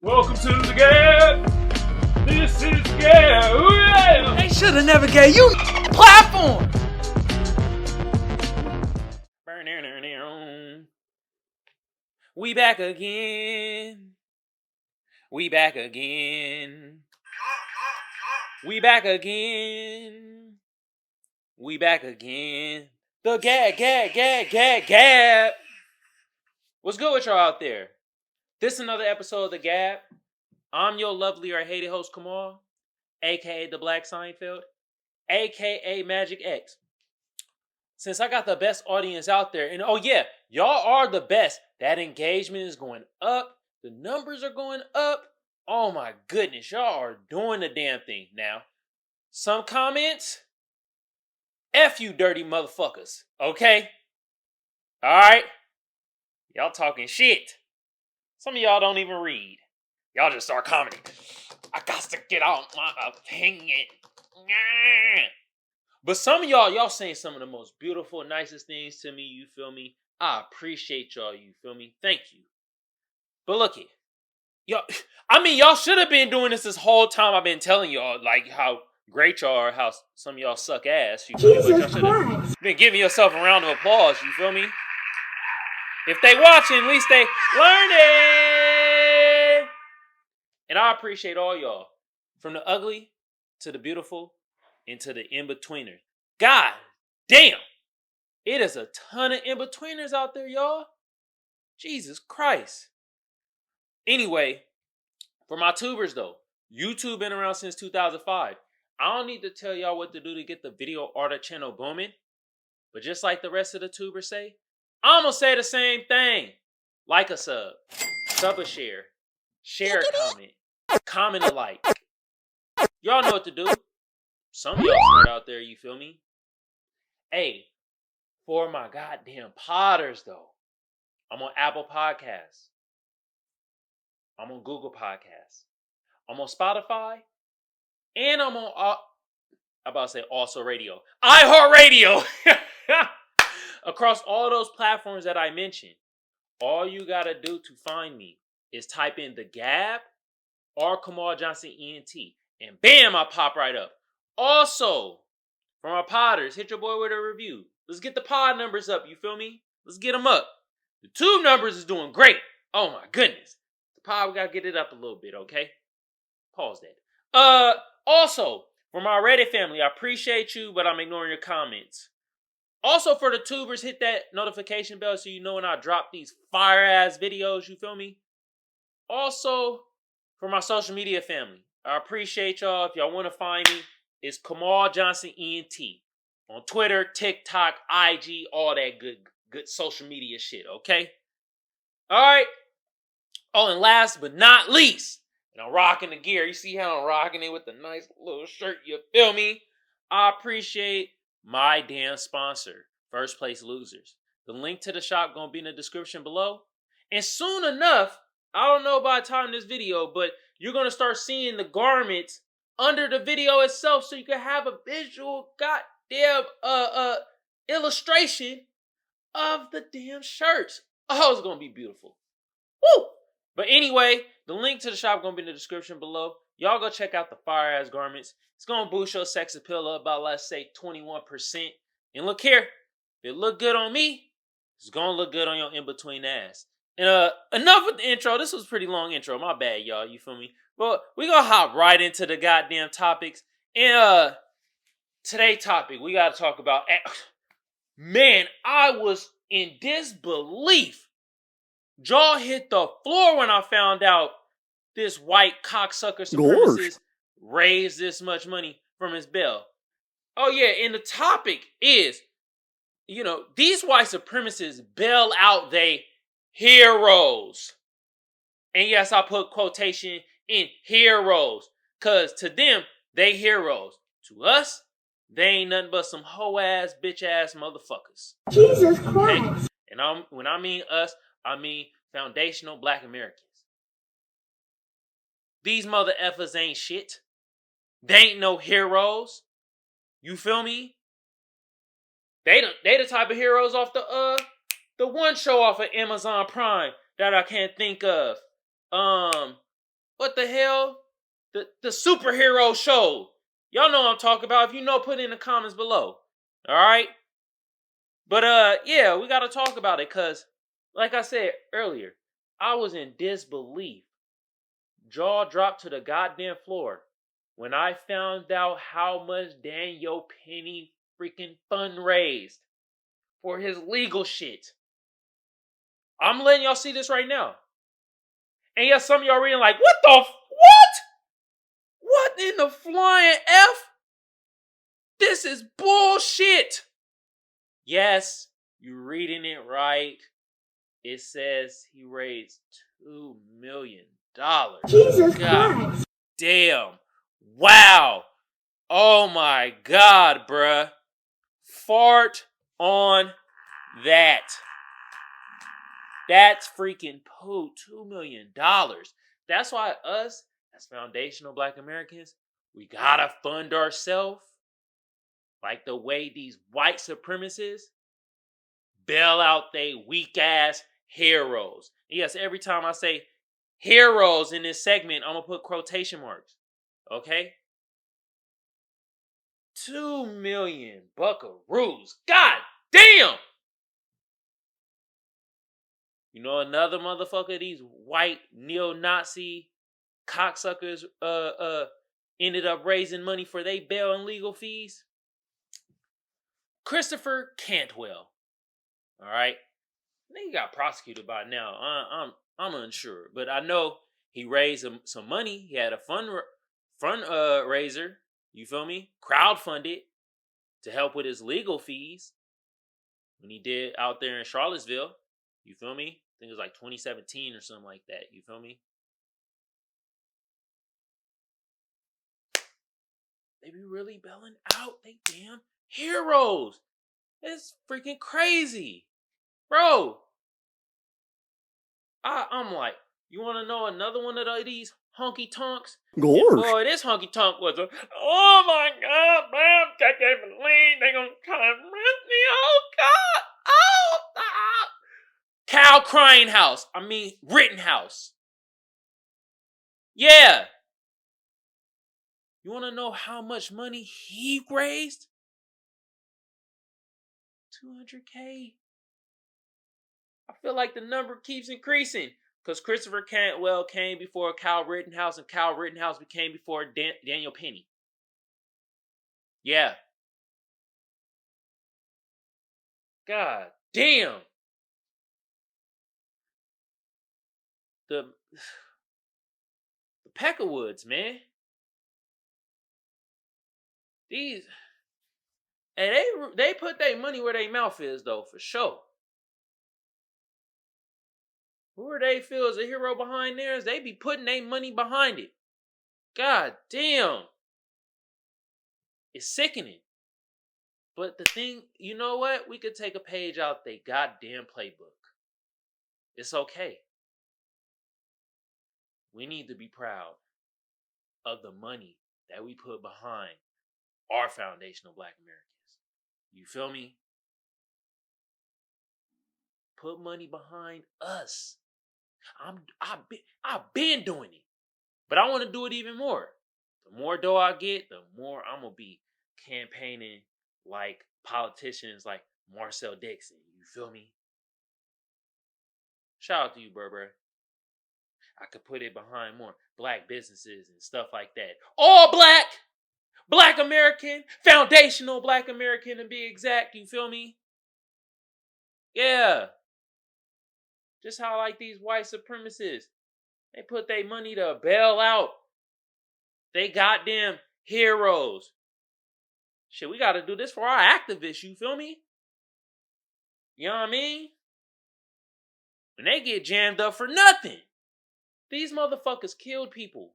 Welcome to the G.A.B. This is G.A.B. They should have never gave you platform. We back again. We back again. We back again. We back again. The G.A.B. What's good with y'all out there? This is another episode of the G.A.B. I'm your lovely or hated host, Kamal, a.k.a. the Black Seinfeld, a.k.a. Magic X. Since I got the best audience out there, and oh yeah, y'all are the best. That engagement is going up. The numbers are going up. Oh my goodness, y'all are doing the damn thing. Now, some comments, F you dirty motherfuckers, okay? Alright? Y'all talking shit. Some of y'all don't even read. Y'all just start commenting. I got to get out my opinion. But some of y'all saying some of the most beautiful, nicest things to me, you feel me? I appreciate y'all, you feel me? Thank you. But look it. Y'all should have been doing this whole time. I've been telling y'all, like, how great y'all are, how some of y'all suck ass. You feel me? But y'all should have been giving yourself a round of applause, you feel me? If they watching, at least they learning. And I appreciate all y'all. From the ugly to the beautiful and to the in-betweeners. God damn. It is a ton of in-betweeners out there, y'all. Jesus Christ. Anyway, for my tubers though, YouTube been around since 2005. I don't need to tell y'all what to do to get the video art channel booming. But just like the rest of the tubers say, I'm going to say the same thing. Like a sub a share a comment a like. Y'all know what to do. Some of y'all smart out there, you feel me? Hey, for my goddamn potters though, I'm on Apple Podcasts. I'm on Google Podcasts. I'm on Spotify. And I'm on, also radio. iHeartRadio. Across all those platforms that I mentioned, all you gotta do to find me is type in the G.A.B. or Kamal Johnson ENT. And bam, I pop right up. Also, for my potters, hit your boy with a review. Let's get the pod numbers up, you feel me? Let's get them up. The tube numbers is doing great. Oh my goodness. The pod, we gotta get it up a little bit, okay? Pause that. Also, for my Reddit family, I appreciate you, but I'm ignoring your comments. Also, for the tubers, hit that notification bell so you know when I drop these fire-ass videos, you feel me? Also, for my social media family, I appreciate y'all. If y'all want to find me, it's Kamal Johnson ENT. On Twitter, TikTok, IG, all that good social media shit, okay? Alright. Oh, and last but not least, and I'm rocking the gear. You see how I'm rocking it with the nice little shirt, you feel me? I appreciate my damn sponsor, First Place Losers. The link to the shop gonna be in the description below. And soon enough, I don't know by the time this video, but you're gonna start seeing the garments under the video itself so you can have a visual goddamn illustration of the damn shirts. Oh, it's gonna be beautiful. Woo! But anyway, the link to the shop gonna be in the description below. Y'all go check out the fire ass garments. It's gonna boost your sex appeal up by, let's say, 21%. And look here, if it look good on me, it's gonna look good on your in-between ass. And enough with the intro. This was a pretty long intro. My bad, y'all. You feel me? But we gonna hop right into the goddamn topics. And today's topic, we gotta talk about. Man, I was in disbelief. Jaw hit the floor when I found out this white cocksucker supremacist raised this much money from his bail. Oh yeah, and the topic is, these white supremacists bail out they heroes. And yes, I put quotation in heroes, because to them, they heroes. To us, they ain't nothing but some hoe-ass, bitch-ass motherfuckers. Jesus Christ. Okay? And when I mean us, I mean foundational black Americans. These mother effers ain't shit. They ain't no heroes. You feel me? They the type of heroes off the one show off of Amazon Prime that I can't think of. what the hell? The superhero show. Y'all know what I'm talking about. If you know, put it in the comments below. All right? But yeah, we gotta talk about it because, like I said earlier, I was in disbelief. Jaw dropped to the goddamn floor when I found out how much Daniel Penny freaking fundraised for his legal shit. I'm letting y'all see this right now. And yes, some of y'all reading like, what? What in the flying F? This is bullshit. Yes, you're reading it right. It says he raised $2 million. Jesus God Christ. damn. Wow. Oh my God, bruh. Fart on that. That's freaking poo. $2 million. That's why us, as foundational Black Americans, we gotta fund ourselves like the way these white supremacists bail out they weak ass heroes. Yes, every time I say heroes in this segment, I'm gonna put quotation marks. Okay? 2 million buckaroos. God damn! You know another motherfucker, these white neo-Nazi cocksuckers ended up raising money for they bail and legal fees? Christopher Cantwell. Alright? I think he got prosecuted by now. I'm unsure. But I know he raised some money. He had a fundraiser, you feel me? Crowdfunded to help with his legal fees when he did out there in Charlottesville. You feel me? I think it was like 2017 or something like that. You feel me? They be really bailing out they damn heroes. It's freaking crazy. Bro. I'm like, you want to know another one of these honky tonks? Gorge. Boy, this honky tonk was oh my God, man, I can't believe they gonna try and rent me. Oh God, oh stop. Cal Crying House. I mean Rittenhouse. Yeah. You want to know how much money he raised? $200K. I feel like the number keeps increasing because Christopher Cantwell came before Kyle Rittenhouse and Kyle Rittenhouse became before Daniel Penny. Yeah. God damn. The Peckerwoods, man. These, and they put their money where their mouth is though, for sure. Whoever they feel is a hero behind theirs, they be putting their money behind it. God damn. It's sickening. But the thing, you know what? We could take a page out their goddamn playbook. It's okay. We need to be proud of the money that we put behind our foundational Black Americans. You feel me? Put money behind us. I've been doing it. But I want to do it even more. The more dough I get, the more I'm going to be campaigning like politicians like Marcel Dixon. You feel me? Shout out to you, bro. I could put it behind more Black businesses and stuff like that. All Black! Black American! Foundational Black American to be exact. You feel me? Yeah. Just how like these white supremacists, they put their money to bail out they goddamn heroes. Shit, we gotta do this for our activists, you feel me? You know what I mean? When they get jammed up for nothing. These motherfuckers killed people.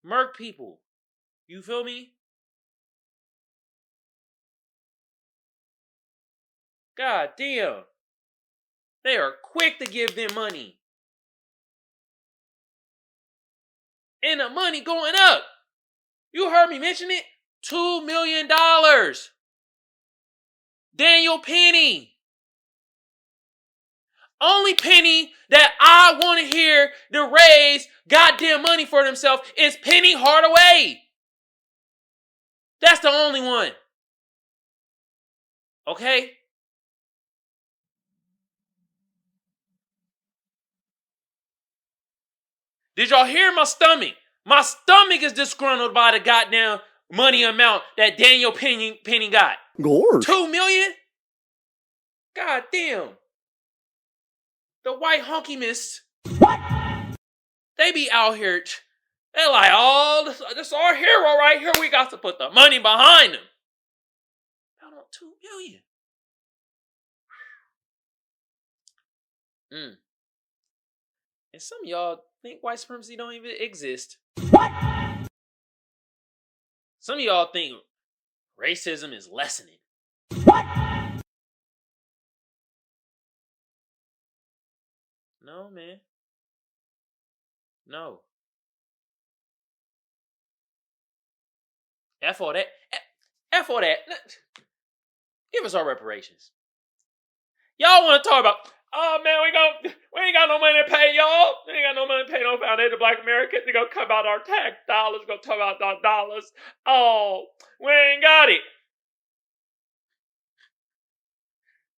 Murked people. You feel me? God damn. They are quick to give them money. And the money going up. You heard me mention it? $2 million. Daniel Penny. Only Penny that I want to hear to raise goddamn money for themselves is Penny Hardaway. That's the only one. Okay? Did y'all hear my stomach? My stomach is disgruntled by the goddamn money amount that Daniel Penny got. Gorge. $2 million? God damn. The white honky mist. What? They be out here. They're like, oh, this our hero right here. We got to put the money behind him. Out on $2 million. And some of y'all think white supremacy don't even exist. What? Some of y'all think racism is lessening. What? No, man. No. F all that. F all that. Give us our reparations. Y'all want to talk about, oh man, we ain't got no money to pay y'all. We ain't got no money to pay no foundation black Americans. They gonna cut out our tax dollars. Gonna talk about our dollars. Oh, we ain't got it.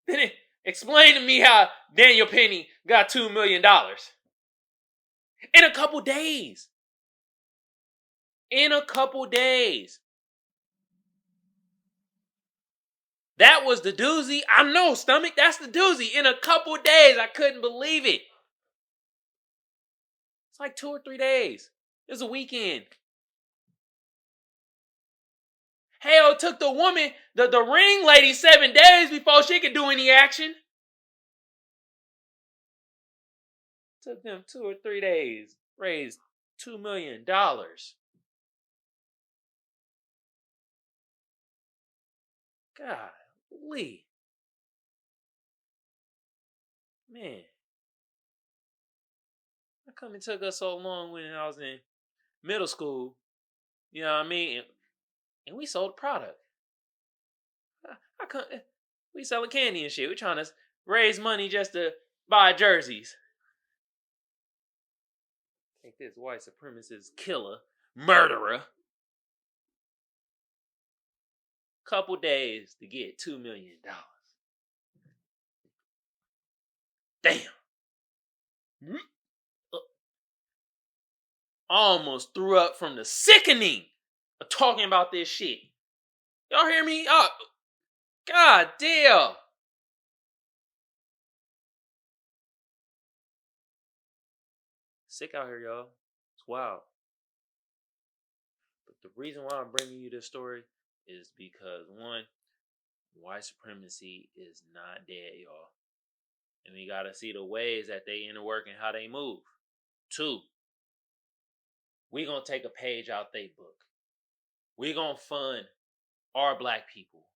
Then explain to me how Daniel Penny got $2 million in a couple days. In a couple days. That was the doozy. I know, stomach. That's the doozy. In a couple days, I couldn't believe it. It's like 2 or 3 days. It was a weekend. Hell, it took the woman, the ring lady, 7 days before she could do any action. It took them 2 or 3 days. Raised $2 million. Golly. Man. How come it took us so long when I was in middle school? You know what I mean? And we sold product. How come we selling candy and shit? We trying to raise money just to buy jerseys. Take this white supremacist killer, murderer. Couple days to get $2 million. Damn. Almost threw up from the sickening of talking about this shit. Y'all hear me? Oh, God damn. Sick out here, y'all. It's wild. But the reason why I'm bringing you this story is because, one, white supremacy is not dead, y'all. And we gotta see the ways that they interwork and how they move. 2, we gonna take a page out they book. We gonna fund our black people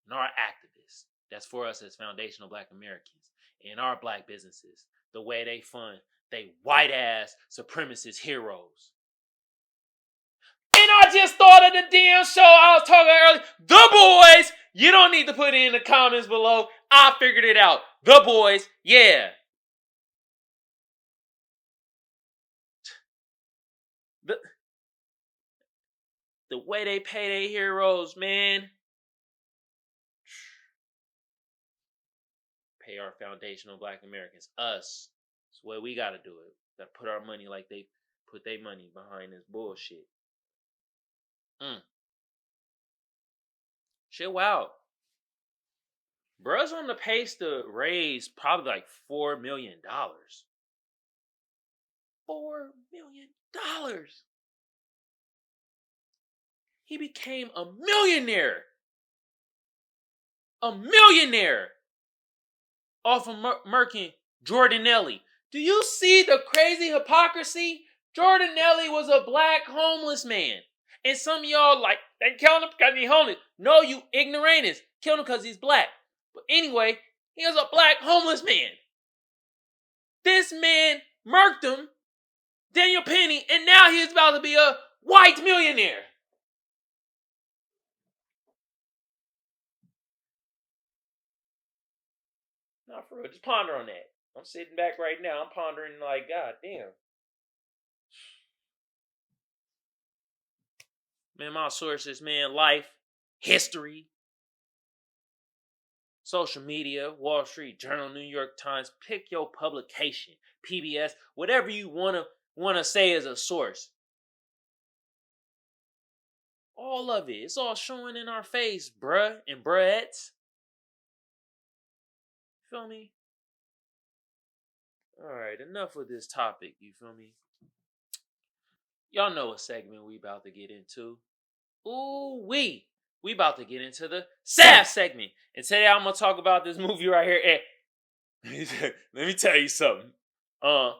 and our activists. That's for us as foundational black Americans and our black businesses. The way they fund they white ass supremacist heroes. And I just thought of the damn show I was talking about earlier. The Boys. You don't need to put it in the comments below. I figured it out. The Boys. Yeah. The way they pay their heroes, man. Pay our foundational black Americans. Us. That's the way we gotta do it. Gotta put our money like they put their money behind this bullshit. Shit, wow. Bruh's on the pace to raise probably like $4 million. $4 million. He became a millionaire. A millionaire. Off of murking Jordan Nellie. Do you see the crazy hypocrisy? Jordan Nellie was a black homeless man. And some of y'all like, they killed him because he's homeless. No, you ignoramus. Killed him because he's black. But anyway, he was a black homeless man. This man murked him, Daniel Penny, and now he's about to be a white millionaire. Nah, for real. Just ponder on that. I'm sitting back right now. I'm pondering like, God damn. Man, my sources, man, life, history, social media, Wall Street Journal, New York Times. Pick your publication, PBS, whatever you wanna say as a source. All of it. It's all showing in our face, bruh and bruhettes. Feel me? Alright, enough with this topic, you feel me? Y'all know what segment we about to get into. Ooh wee! We about to get into the sad segment. And today I'm gonna talk about this movie right here. Let me tell you something. Somehow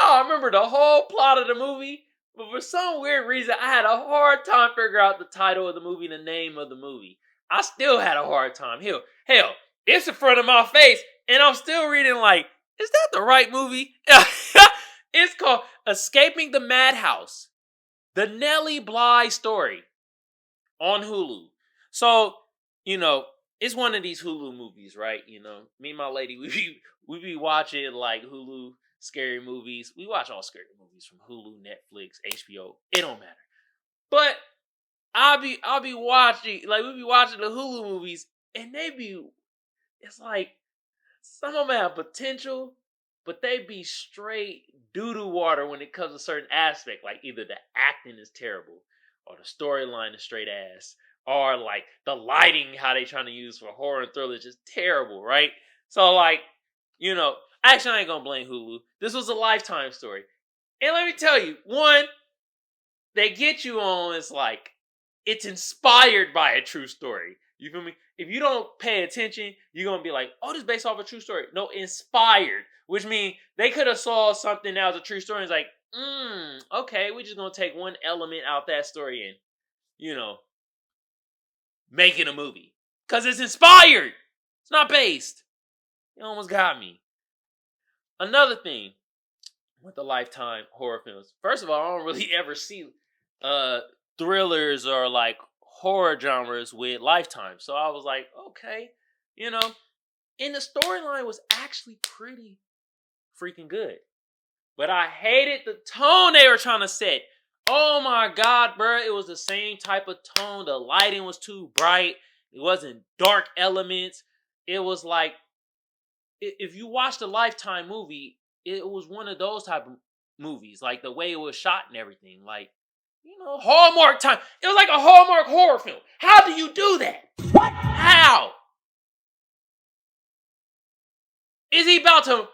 I remember the whole plot of the movie, but for some weird reason I had a hard time figuring out the title of the movie and the name of the movie. I still had a hard time. Hell, it's in front of my face, and I'm still reading like, is that the right movie? It's called Escaping the Madhouse. The Nellie Bly story on Hulu. So, it's one of these Hulu movies, right? Me and my lady, we be watching like Hulu scary movies. We watch all scary movies from Hulu, Netflix, HBO. It don't matter. But I'll be watching, like, we be watching the Hulu movies, and it's like some of them have potential, but they be straight doo-doo water when it comes to certain aspect. Like either the acting is terrible, or the storyline is straight ass, or like the lighting, how they trying to use for horror and thriller is just terrible, right? So like, actually I ain't gonna blame Hulu. This was a Lifetime story. And let me tell you, one, they get you on, it's like, it's inspired by a true story. You feel me? If you don't pay attention, you're going to be like, oh, this is based off a true story. No, inspired. Which means they could have saw something that was a true story and it's like, okay, we're just going to take one element out that story and, make it a movie. Because it's inspired. It's not based. You almost got me. Another thing with the Lifetime horror films. First of all, I don't really ever see thrillers or like horror genres with Lifetime. So I was like, okay, and the storyline was actually pretty freaking good. But I hated the tone they were trying to set. Oh my God, bro. It was the same type of tone. The lighting was too bright. It wasn't dark elements. It was like, if you watch the Lifetime movie, it was one of those type of movies. Like the way it was shot and everything. Like, Hallmark time. It was like a Hallmark horror film. How do you do that? What? How? Is they about to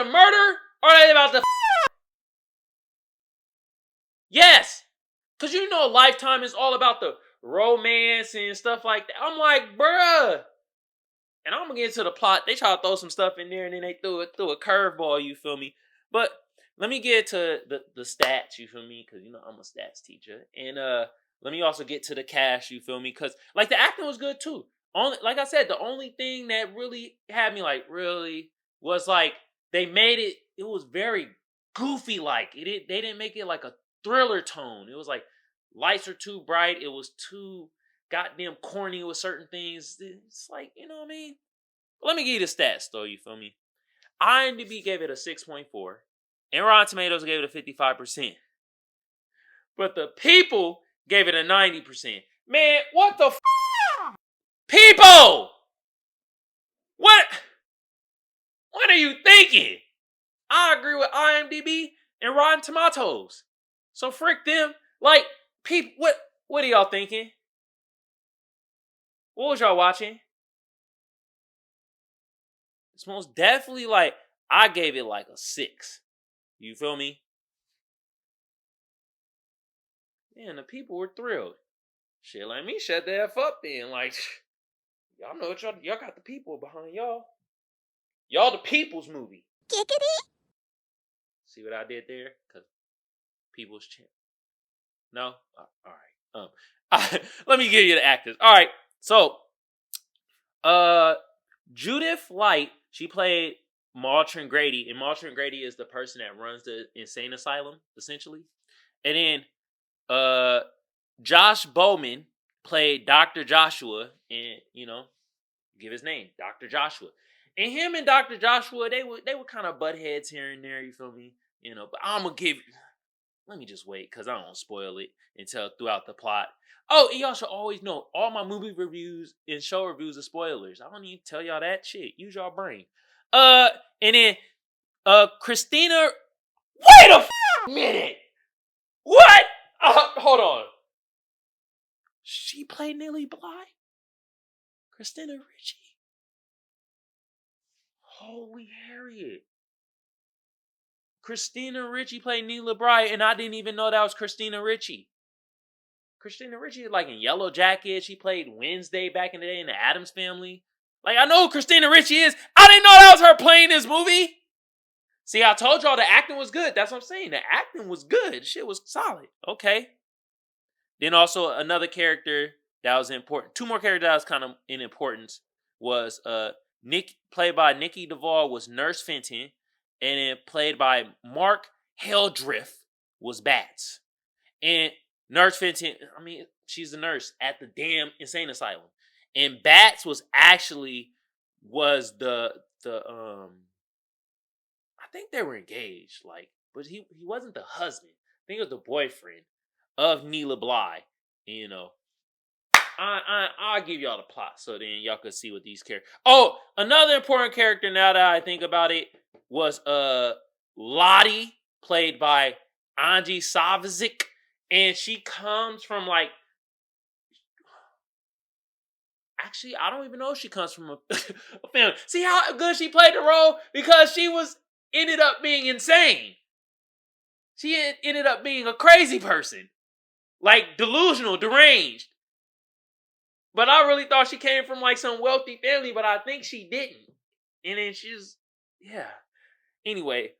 murder? Or are they about to Yes. Because Lifetime is all about the romance and stuff like that. I'm like, bruh. And I'm going to get into the plot. They try to throw some stuff in there and then they threw a curveball, you feel me? But let me get to the stats, you feel me? Because, I'm a stats teacher. And let me also get to the cast, you feel me? Because, like, the acting was good, too. Like I said, the only thing that really had me, like, really was, like, they made it was very goofy-like. They didn't make it, like, a thriller tone. It was, like, lights are too bright. It was too goddamn corny with certain things. It's like, you know what I mean? Let me give you the stats, though, you feel me? IMDb gave it a 6.4. And Rotten Tomatoes gave it a 55%. But the people gave it a 90%. Man, what the people? What are you thinking? I agree with IMDb and Rotten Tomatoes. So frick them. Like, people, what are y'all thinking? What was y'all watching? It's most definitely like, I gave it like a 6. You feel me? Man, the people were thrilled. Shit, let me shut the F up then. Like, y'all know what y'all got the people behind y'all. Y'all the people's movie. See what I did there? Because people's champ. No? All right. Let me give you the actors. All right. So, Judith Light, she played Maltron Grady. And Maltron Grady is the person that runs the insane asylum, essentially. And then, Josh Bowman played Dr. Joshua. And, give his name, Dr. Joshua. And him and Dr. Joshua, they were kind of butt heads here and there, you feel me? But I'm gonna give let me just wait, because I don't spoil it until throughout the plot. Oh, and y'all should always know all my movie reviews and show reviews are spoilers. I don't need to tell y'all that shit. Use y'all brain. And then Christina. Wait a minute. What? Hold on. She played Nellie Bly? Christina Ricci? Holy Harriet. Christina Ricci played Nellie Bly, and I didn't even know that was Christina Ricci. Christina Ricci is like in Yellow Jacket. She played Wednesday back in the day in the Addams Family. Like, I know who Christina Ricci is. I didn't know that was her playing this movie. See, I told y'all the acting was good. That's what I'm saying. The acting was good. Shit was solid. Okay. Then also another character that was important. Two more characters that was kind of in importance was Nick, played by Nikki Duvall, was Nurse Fenton, and then played by Mark Heldriff was Bats. And Nurse Fenton, I mean, she's a nurse at the damn insane asylum. And Bats was the I think they were engaged, like, but he wasn't the husband. I think it was the boyfriend of Nellie Bly. I'll give y'all the plot so then y'all could see what these characters. Oh, another important character now that I think about it was Lottie, played by Angie Savizic, and she comes from like. Actually, I don't even know if she comes from a family. See how good she played the role? Because she ended up being insane. She ended up being a crazy person. Like delusional, deranged. But I really thought she came from like some wealthy family, but I think she didn't. And then yeah. Anyway,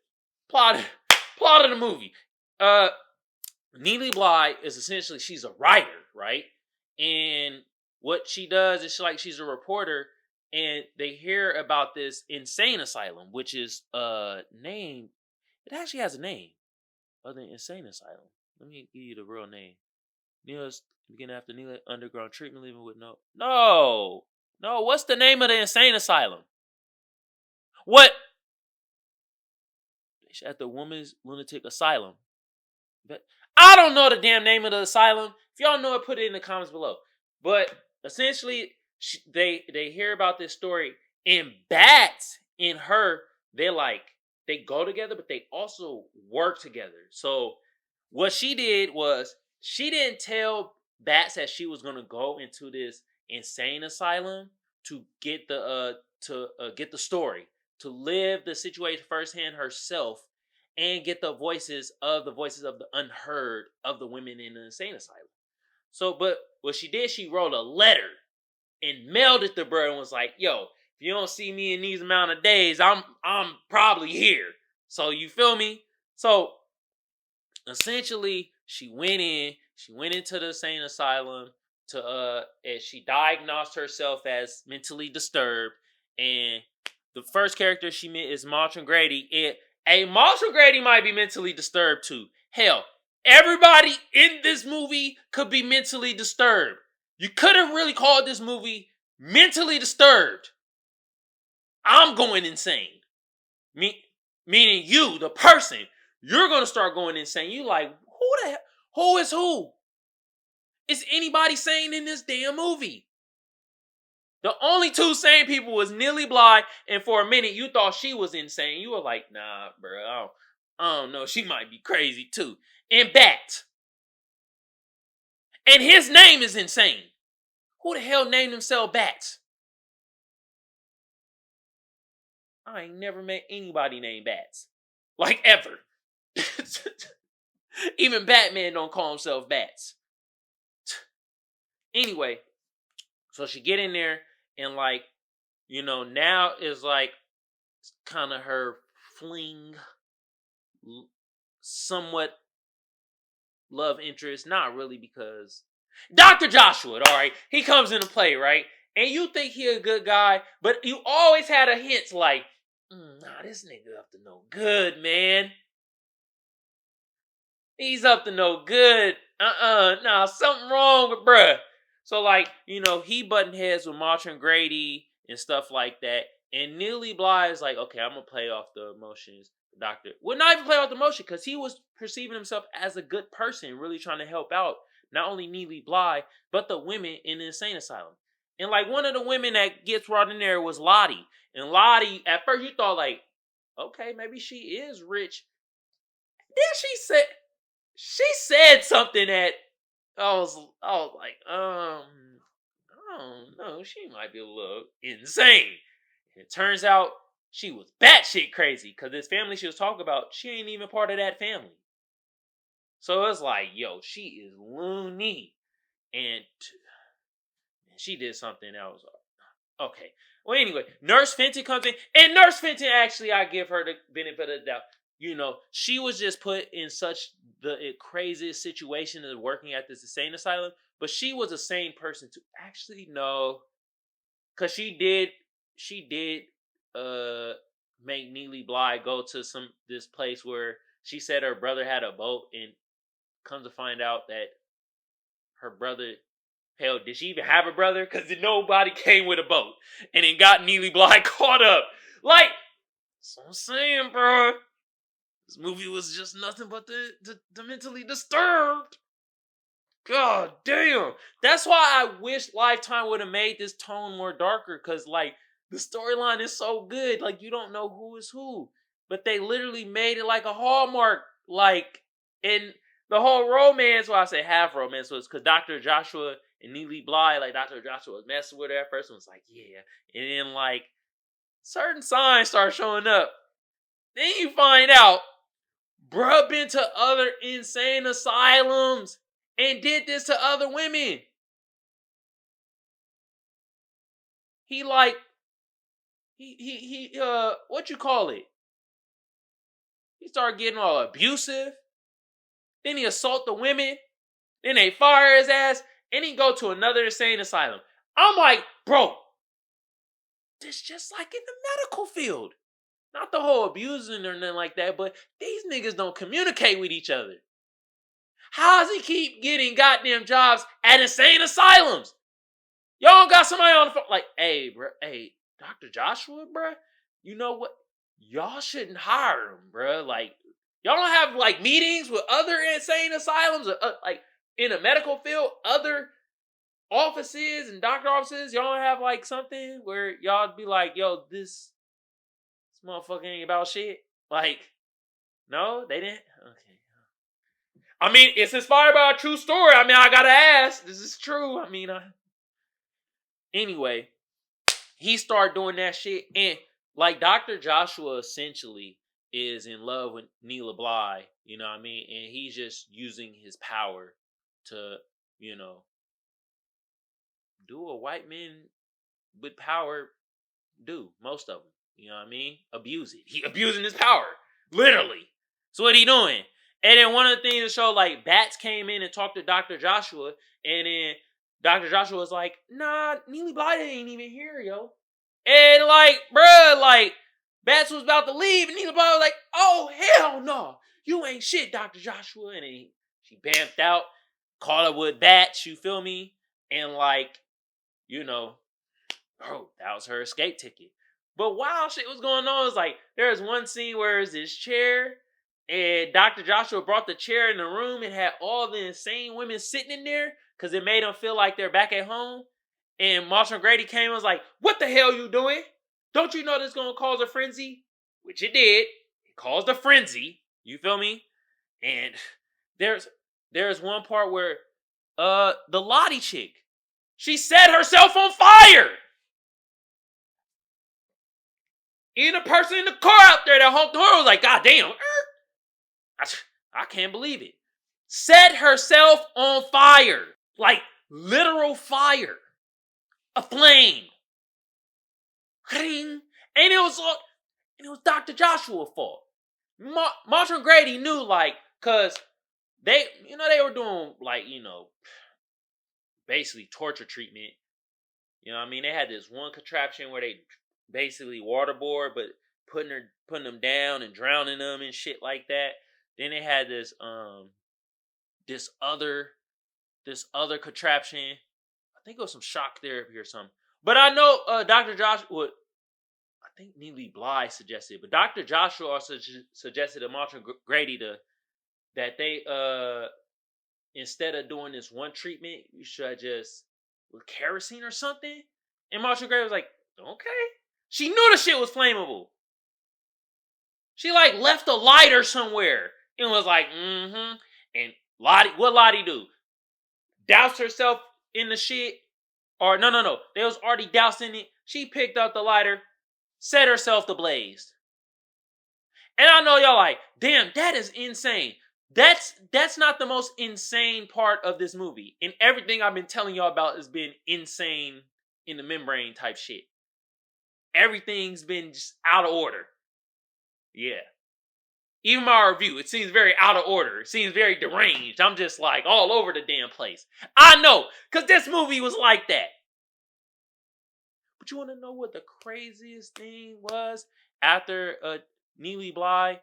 plot of the movie. Nellie Bly is essentially, she's a writer, right? And what she does is she's a reporter, and they hear about this insane asylum, which is named. It actually has a name other than insane asylum. Let me give you the real name. Neil's beginning after Neil underground treatment, living with no. What's the name of the insane asylum? What? At the women's lunatic asylum. But I don't know the damn name of the asylum. If y'all know it, put it in the comments below. But essentially, they hear about this story, and Bats and her, they go together, but they also work together. So what she did was she didn't tell Bats that she was gonna go into this insane asylum to get the story, to live the situation firsthand herself, and get the voices of the unheard of the women in the insane asylum. So, but what she did, she wrote a letter and mailed it to Bird and was like, "Yo, if you don't see me in these amount of days, I'm probably here." So you feel me? So essentially, she went into the insane asylum and she diagnosed herself as mentally disturbed. And the first character she met is Marshall Grady. Marshall Grady might be mentally disturbed too. Hell, everybody in this movie could be mentally disturbed. You could have really called this movie Mentally Disturbed. I'm going insane. Meaning you, the person, you're going to start going insane. You like, who is who? Is anybody sane in this damn movie? The only two sane people was Nellie Bly, and for a minute you thought she was insane. You were like, nah, bro, I don't know. She might be crazy too. And Bat. And his name is insane. Who the hell named himself Bats? I ain't never met anybody named Bats. Like, ever. Even Batman don't call himself Bats. Anyway, so she get in there and like, now is like kind of her fling, somewhat love interest. Not really, because Dr. Joshua, all right, he comes into play, right? And you think he a good guy, but you always had a hint like, nah, this nigga up to no good, man. He's up to no good. Nah, something wrong with bruh. So like, he button heads with Martin Grady and stuff like that. And Neely Bly is like, okay, I'm gonna play off the emotions. Doctor would not even play off the emotion because he was perceiving himself as a good person, really trying to help out not only Neely Bly but the women in the insane asylum. And like one of the women that gets brought in there was Lottie. And Lottie, at first you thought like, okay, maybe she is rich. Then she said something that I was like, I don't know, she might be a little insane. And it turns out she was batshit crazy because this family she was talking about, she ain't even part of that family. So it's like, yo, she is loony. And she did something else. Okay. Well, anyway, Nurse Fenton comes in, and Nurse Fenton, actually, I give her the benefit of the doubt. You know, she was just put in such the craziest situation of working at this insane asylum, but she was a sane person to actually know, because she did make Neely Bly go to this place where she said her brother had a boat, and comes to find out that her brother, hell, did she even have a brother? Because nobody came with a boat. And it got Neely Bly caught up. Like, that's what I'm saying, bro. This movie was just nothing but the mentally disturbed. God damn. That's why I wish Lifetime would have made this tone more darker. Because, like, the storyline is so good. Like, you don't know who is who. But they literally made it like a Hallmark. Like, and the whole romance, well, I say half romance, was because Dr. Joshua and Neely Bly, like, Dr. Joshua was messing with her at first and was like, yeah. And then, like, certain signs start showing up. Then you find out, bruh been to other insane asylums and did this to other women. He like, what you call it? He started getting all abusive. Then he assault the women. Then they fire his ass. And he go to another insane asylum. I'm like, bro, this just like in the medical field. Not the whole abusing or nothing like that, but these niggas don't communicate with each other. How does he keep getting goddamn jobs at insane asylums? Y'all got somebody on the phone like, hey, bro, hey, Dr. Joshua, bro, you know what? Y'all shouldn't hire him, bro. Like, y'all don't have like meetings with other insane asylums or like in the medical field, other offices and doctor offices. Y'all don't have like something where y'all be like, yo, this motherfucker ain't about shit. Like, no, they didn't. Okay. I mean, it's inspired by a true story. I mean, I gotta ask. This is true. I mean, anyway, he started doing that shit, and like Dr. Joshua essentially is in love with Neela Bly. You know what I mean? And he's just using his power to, you know, do what white men with power do. Most of them. You know what I mean? Abuse it. He abusing his power. Literally. So what he doing? And then one of the things that showed, like, Bats came in and talked to Dr. Joshua. And then Dr. Joshua was like, nah, Neely Bly ain't even here, yo. And, like, bruh, like, Bats was about to leave. And Neely Bly was like, oh, hell no. You ain't shit, Dr. Joshua. And then she bamped out. Called her with Bats, you feel me? And, like, you know, bro, that was her escape ticket. But while shit was going on, it's like, there's one scene where it's this chair, and Dr. Joshua brought the chair in the room and had all the insane women sitting in there, because it made them feel like they're back at home. And Marshall Grady came and was like, what the hell you doing? Don't you know this is going to cause a frenzy? Which it did. It caused a frenzy. You feel me? And there's one part where the Lottie chick, she set herself on fire. Even the person in the car out there that honked the horn was like, God damn. I can't believe it. Set herself on fire. Like, literal fire. A flame. And it was Dr. Joshua's fault. Marshall Grady knew, like, cause they were doing, like, basically torture treatment. You know what I mean? They had this one contraption where they basically waterboard, but putting them down and drowning them and shit like that. Then they had this other contraption. I think it was some shock therapy or something. But I know Dr. Josh would. I think Nellie Bly suggested, but Dr. Joshua also suggested to Marshall Grady that they instead of doing this one treatment, you should just with kerosene or something. And Marshall Grady was like, okay. She knew the shit was flammable. She like left a lighter somewhere and was like, mm-hmm. And what Lottie do? Doused herself in the shit. Or no. They was already doused in it. She picked up the lighter, set herself to blaze. And I know y'all like, damn, that is insane. That's not the most insane part of this movie. And everything I've been telling y'all about has been insane in the membrane type shit. Everything's been just out of order. Yeah. Even my review, it seems very out of order. It seems very deranged. I'm just like all over the damn place. I know, because this movie was like that. But you want to know what the craziest thing was? After Nellie Bly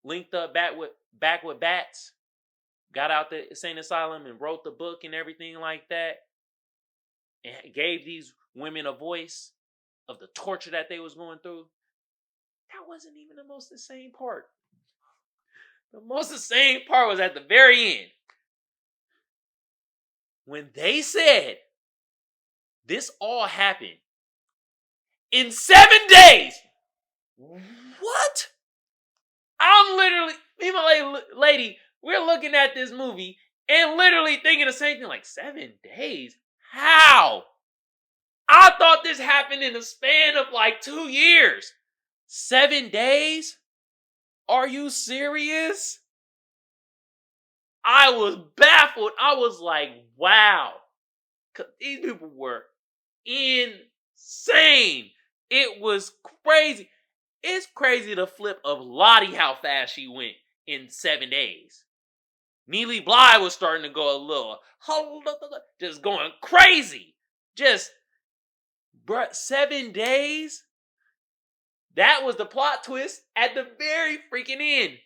linked up back with Bats, got out the insane asylum and wrote the book and everything like that, and gave these women a voice of the torture that they was going through. That wasn't even the most insane part. The most insane part was at the very end. When they said this all happened in 7 days. What? I'm literally, me and my lady, we're looking at this movie and literally thinking the same thing, like 7 days? How? I thought this happened in a span of like 2 years. 7 days? Are you serious? I was baffled. I was like, wow. Because these people were insane. It was crazy. It's crazy to flip of Lottie how fast she went in 7 days. Nellie Bly was starting to go a little, just going crazy. Just, bruh, 7 days? That was the plot twist at the very freaking end.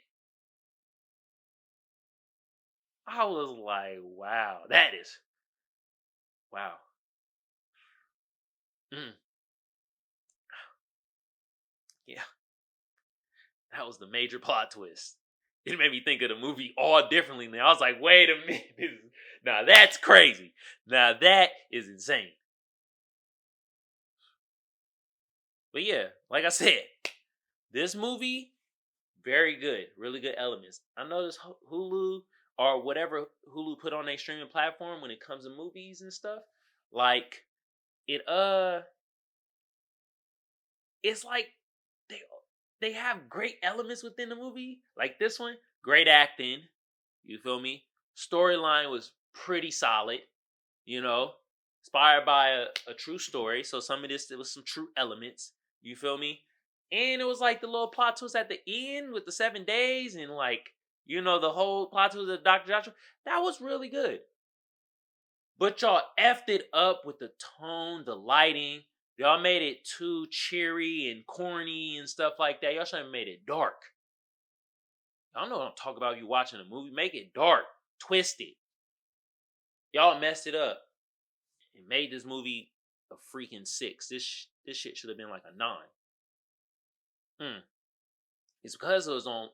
I was like, wow, that is, wow. Yeah. That was the major plot twist. It made me think of the movie all differently now. I was like, wait a minute. Now that's crazy. Now that is insane. But yeah, like I said, this movie, very good. Really good elements. I noticed Hulu or whatever Hulu put on their streaming platform when it comes to movies and stuff, like it it's like they have great elements within the movie. Like this one, great acting. You feel me? Storyline was pretty solid. Inspired by a true story. So some of this, there was some true elements. You feel me? And it was like the little plot twist at the end with the 7 days and like, the whole plot twist of Dr. Joshua. That was really good. But y'all effed it up with the tone, the lighting. Y'all made it too cheery and corny and stuff like that. Y'all should have made it dark. Y'all know what I'm talking about. You watching a movie, make it dark, twisted. Y'all messed it up. It made this movie a freaking 6. This shit should have been like a 9. It's because it was on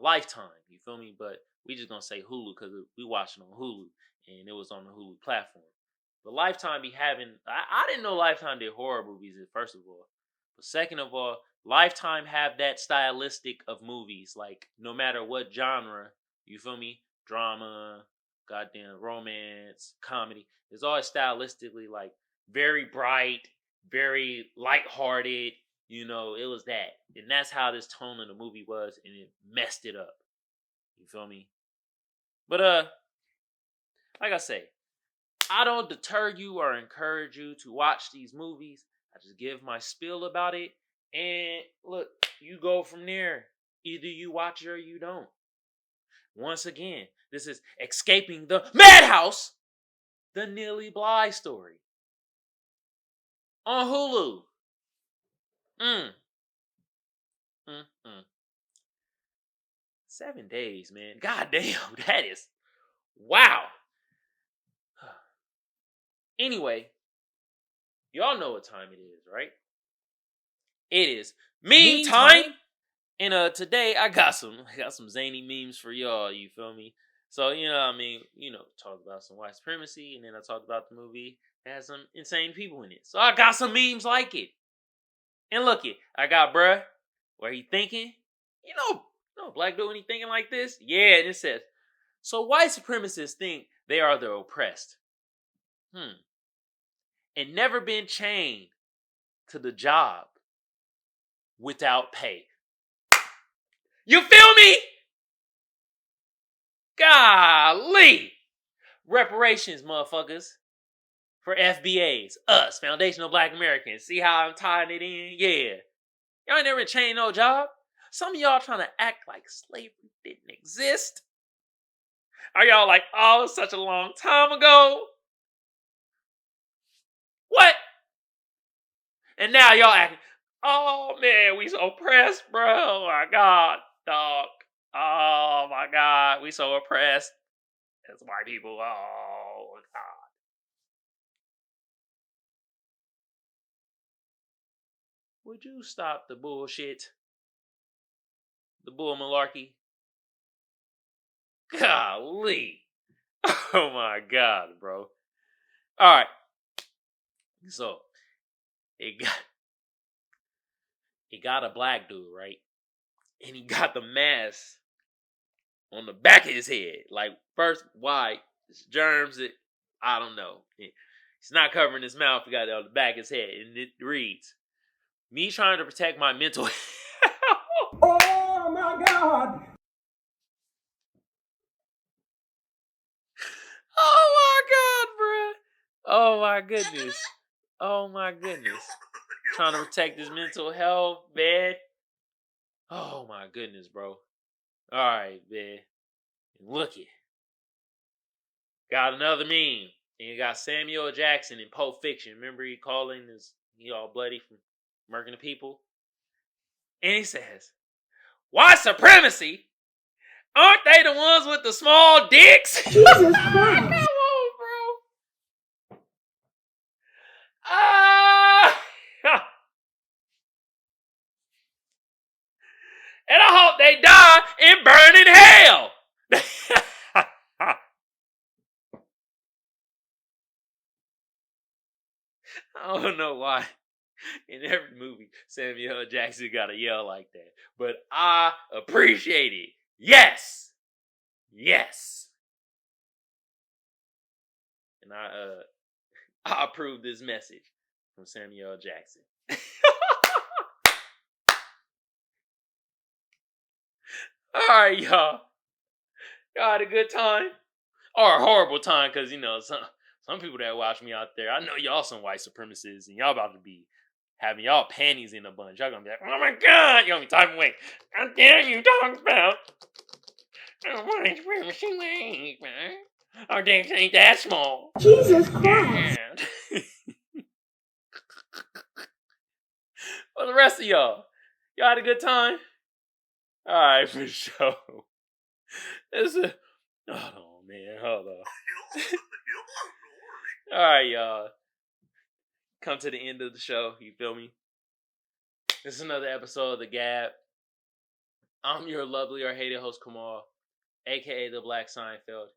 Lifetime. You feel me? But we just gonna say Hulu because we watching on Hulu and it was on the Hulu platform. But Lifetime be having. I didn't know Lifetime did horror movies. First of all, but second of all, Lifetime have that stylistic of movies. Like no matter what genre, you feel me? Drama, goddamn romance, comedy. It's always stylistically like very bright, very lighthearted. It was that. And that's how this tone of the movie was, and it messed it up. You feel me? But like I say, I don't deter you or encourage you to watch these movies. I just give my spiel about it. And look, you go from there. Either you watch it or you don't. Once again, this is Escaping the Madhouse, the Nellie Bly story. On Hulu. 7 days, man. God damn, that is wow. Anyway, Y'all know what time it is, right? It is meme time. And today I got some zany memes for y'all, you feel me? So, talk about some white supremacy, and then I talked about the movie that has some insane people in it. So I got some memes like it. And look it, I got bruh, where he thinking, black dude when he thinking like this? Yeah, and it says, so white supremacists think they are the oppressed. And never been chained to the job without pay. You feel me? Golly! Reparations, motherfuckers. For FBAs. Us, Foundational Black Americans. See how I'm tying it in? Yeah. Y'all ain't never chained no job. Some of y'all trying to act like slavery didn't exist. Are y'all like, oh, such a long time ago? What? And now y'all acting, oh man, we so oppressed, bro. Oh my God, dog. Oh my God, we so oppressed as white people. Oh God. Would you stop the bullshit? The bull malarkey? Golly. Oh my God, bro. Alright. So, it got a black dude, right? And he got the mask on the back of his head. Like, first, why? It's germs that, I don't know. He's not covering his mouth. He got it on the back of his head. And it reads, me trying to protect my mental health. Oh my God! Oh my God, bro. Oh my goodness. Oh my goodness. Trying to protect his mental health, man. Oh my goodness, bro. Alright, man. Look it. Got another meme. And you got Samuel Jackson in Pulp Fiction. Remember he calling he all bloody from murking the people? And he says, white supremacy? Aren't they the ones with the small dicks? Jesus Christ! Come on, bro. Ah! And I hope they die and burn in hell. I don't know why in every movie Samuel L. Jackson gotta yell like that. But I appreciate it. Yes. Yes. And I approve this message from Samuel L. Jackson. Alright, y'all. Y'all had a good time? Or a horrible time, because, some people that watch me out there, I know y'all some white supremacists, and y'all about to be having y'all panties in a bunch. Y'all gonna be like, oh my God! Y'all gonna be typing away. How dare you talk about white supremacy ways, man? Our dicks ain't that small. Jesus Christ! Well, the rest of y'all had a good time? Alright, for sure. Oh man, hold on. Alright, y'all. Come to the end of the show, you feel me? This is another episode of the G.A.B. I'm your lovely or hated host, Kamal, aka the Black Seinfeld,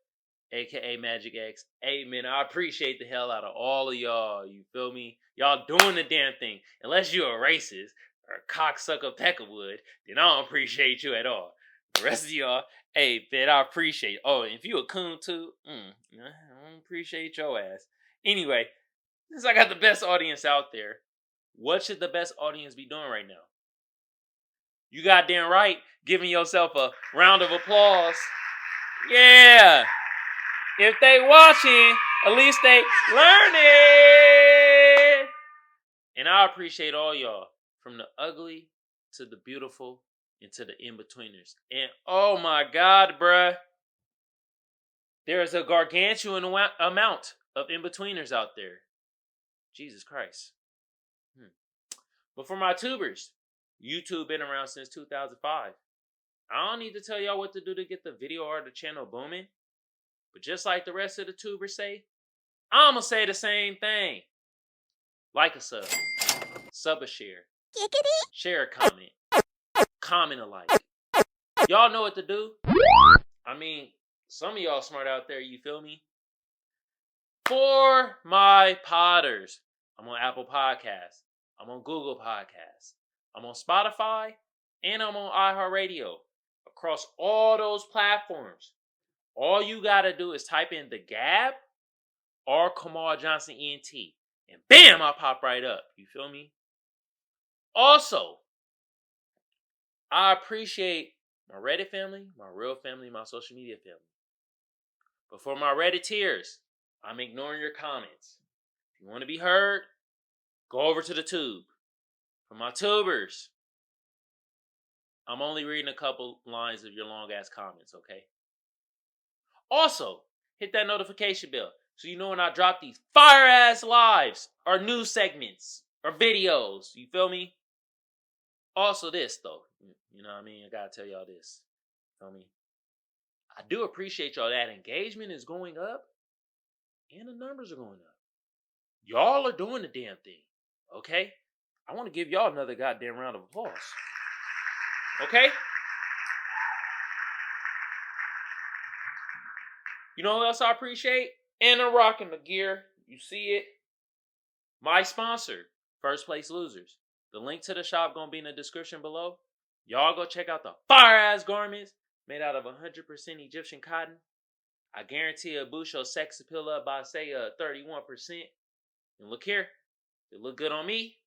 aka Magic X. Hey man, I appreciate the hell out of all of y'all, you feel me? Y'all doing the damn thing. Unless you're a racist or a cocksucker Peckerwood, then I don't appreciate you at all. The rest of y'all, hey man, I appreciate. Oh, and if you a coon too, I don't appreciate your ass. Anyway, since I got the best audience out there, what should the best audience be doing right now? You goddamn right, giving yourself a round of applause. Yeah. If they watching, at least they learning. And I appreciate all y'all, from the ugly to the beautiful and to the in-betweeners. And oh my God, bruh, there is a gargantuan amount of in-betweeners out there. Jesus Christ. But for my tubers, YouTube been around since 2005. I don't need to tell y'all what to do to get the video or the channel booming. But just like the rest of the tubers say, I'ma say the same thing. Like a sub. Sub a share. Share a comment. Comment alike. Y'all know what to do. I mean, some of y'all smart out there, you feel me? For my podders, I'm on Apple Podcasts. I'm on Google Podcasts. I'm on Spotify. And I'm on iHeartRadio. Across all those platforms. All you gotta do is type in the G.A.B or Kamal Johnson ENT. And bam, I'll pop right up. You feel me? Also, I appreciate my Reddit family, my real family, my social media family. But for my Redditeers, I'm ignoring your comments. If you want to be heard, go over to the tube. For my tubers, I'm only reading a couple lines of your long-ass comments, okay? Also, hit that notification bell so you know when I drop these fire-ass lives or news segments or videos. You feel me? Also this, though. You know what I mean? I gotta tell y'all this. Feel me? I do appreciate y'all. That engagement is going up and the numbers are going up. Y'all are doing the damn thing. Okay? I want to give y'all another goddamn round of applause. Okay? You know what else I appreciate? And I'm rocking the gear. You see it? My sponsor, First Place Losers. The link to the shop gonna be in the description below. Y'all go check out the fire-ass garments made out of 100% Egyptian cotton. I guarantee it'll boost your sex appeal up by, say, 31%. And look here. It look good on me.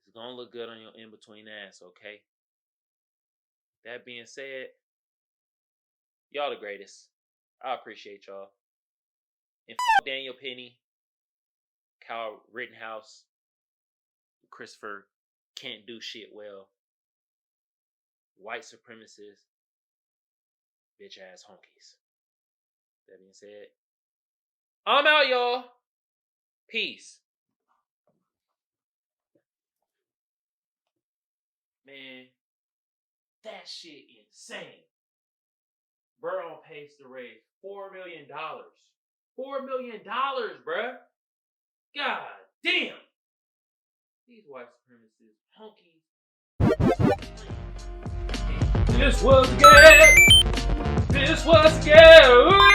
It's gonna look good on your in-between ass, okay? That being said, y'all the greatest. I appreciate y'all. And Daniel Penny, Kyle Rittenhouse, Christopher can't do shit well, white supremacists, bitch ass honkies. That being said, I'm out, y'all. Peace. Man, that shit insane. Bro on pace to raise $4 million. $4 million, bruh. God damn. These white supremacists honkies. This was G.A.B. This was G.A.B.